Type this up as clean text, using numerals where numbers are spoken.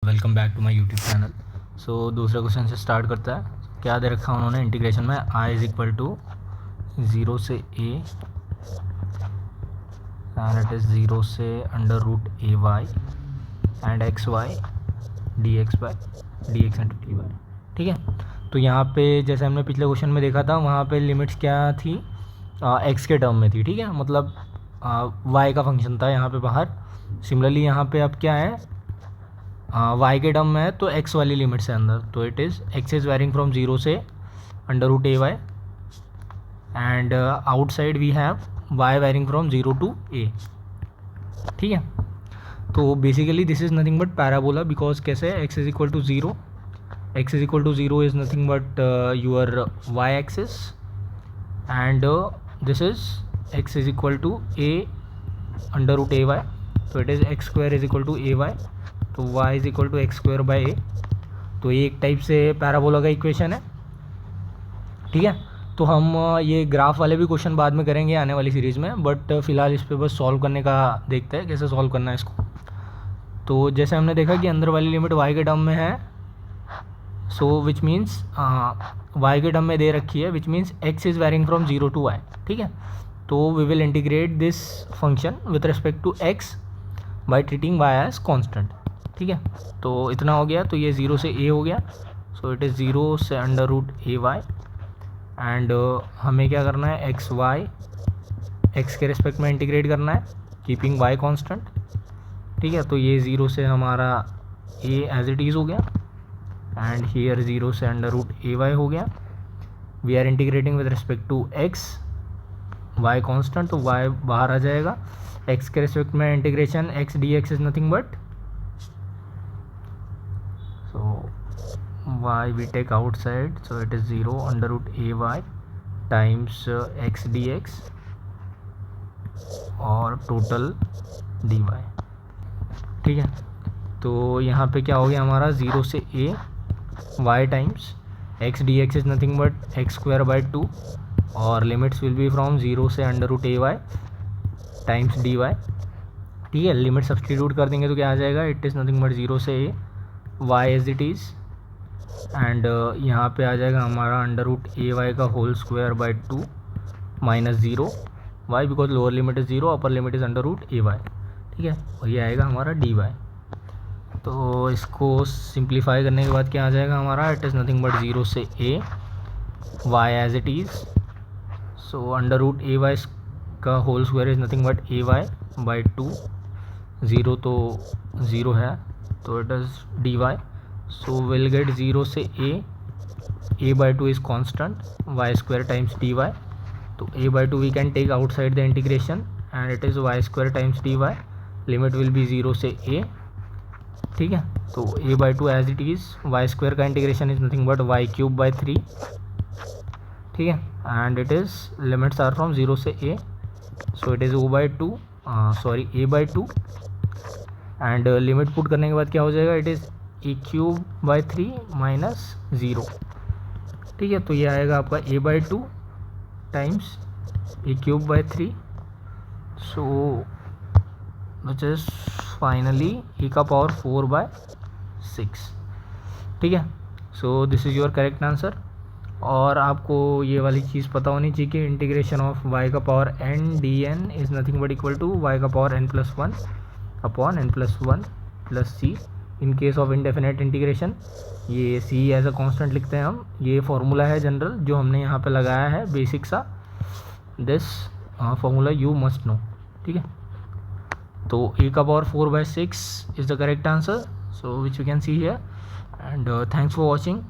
Welcome back to my YouTube channel. So दूसरे question से start करता है। क्या दे रखा उन्होंने इंटीग्रेशन में आई इज इक्वल टू 0 से a एंड इट इज़ 0 से under root a y and x y d x by d x into d y. ठीक है, तो यहाँ पे जैसे हमने पिछले क्वेश्चन में देखा था वहाँ पे लिमिट्स क्या थी, एक्स के टर्म में थी। ठीक है, मतलब वाई का फंक्शन था यहाँ पे बाहर। सिमिलरली यहाँ पे अब क्या है, वाई के टर्म में है तो एक्स वाली लिमिट से अंदर, तो it is x is varying from 0 से under root a y and outside we have y varying from 0 to a. ठीक है, तो basically this is nothing but parabola, because कैसे x is equal to 0, x is equal to 0 is nothing but your y axis and this is x is equal to a under root a y, तो it is x square is equal to a y, तो y is equal to x square by a. तो ये एक type से parabola का equation है। ठीक है, तो हम ये ग्राफ वाले भी क्वेश्चन बाद में करेंगे आने वाली सीरीज़ में, बट फिलहाल इस पे बस सॉल्व करने का देखते हैं कैसे सॉल्व करना है इसको। तो जैसे हमने देखा कि अंदर वाली लिमिट y के टर्म में है, सो विच मीन्स y के टर्म में दे रखी है, which means x is varying from 0 to y। ठीक है, तो we will integrate this function with respect to x by treating y as constant. ठीक है, तो इतना हो गया, तो ये 0 से a हो गया, सो इट इज़ 0 से under root a y and हमें क्या करना है, एक्स वाई एक्स के रिस्पेक्ट में इंटीग्रेट करना है कीपिंग y कांस्टेंट। ठीक है, तो ये 0 से हमारा a एज इट इज़ हो गया एंड हियर 0 से अंडर रूट ए वाई हो गया। We are integrating with respect to x y constant, तो y बाहर आ जाएगा। x के रिस्पेक्ट में integration x d x is nothing but y we take outside, so it is 0 under root a y times x dx और total dy। ठीक है, तो यहाँ पे क्या हो गया हमारा 0 से a y times x dx is nothing but x square by 2 और लिमिट्स विल बी फ्रॉम 0 से under root a Y times D y. ठीक है, लिमिट सब्सटीट्यूट कर देंगे तो क्या आ जाएगा, इट इज़ नथिंग बट 0 से a y as it is and यहाँ पे आ जाएगा हमारा अंडर रूट ए वाई का whole square by 2 minus 0 y, because lower limit is 0, upper limit is under root a y. ठीक है, और ये आएगा हमारा डी वाई। तो इसको सिंप्लीफाई करने के बाद क्या आ जाएगा हमारा, इट इज़ नथिंग बट 0 से a y as it is, so under root a y का whole square is nothing but a y by 2, 0 तो 0 है, तो इट इज़ d y. So we'll get 0 से a by 2 is constant, y square times dy, तो a by 2 we can take outside the integration and it is y square times dy, limit will be 0 से a। ठीक है, तो a by 2 as it is, y square का integration is nothing but y cube by 3। ठीक है, and it is limits are from 0 से a, so it is o by 2 a by 2 and limit put करने के बाद क्या हो जाएगा, it is a cube by 3 minus 0। ठीक है, तो ये आएगा आपका a बाई 2 times a cube by 3, so which is finally e का पावर 4 बाय 6। ठीक है, so this is your correct answer. और आपको ये वाली चीज़ पता होनी चाहिए कि इंटीग्रेशन ऑफ y का power n d n is nothing but equal to y का power n+1 upon n+1 plus c in case of indefinite integration. ये c एज अ कांस्टेंट लिखते हैं हम, ये फार्मूला है जनरल जो हमने यहाँ पे लगाया है बेसिक सा, this formula you must know. ठीक है, तो a का power 4 by 6 is the correct answer, so which you can see here and thanks for watching.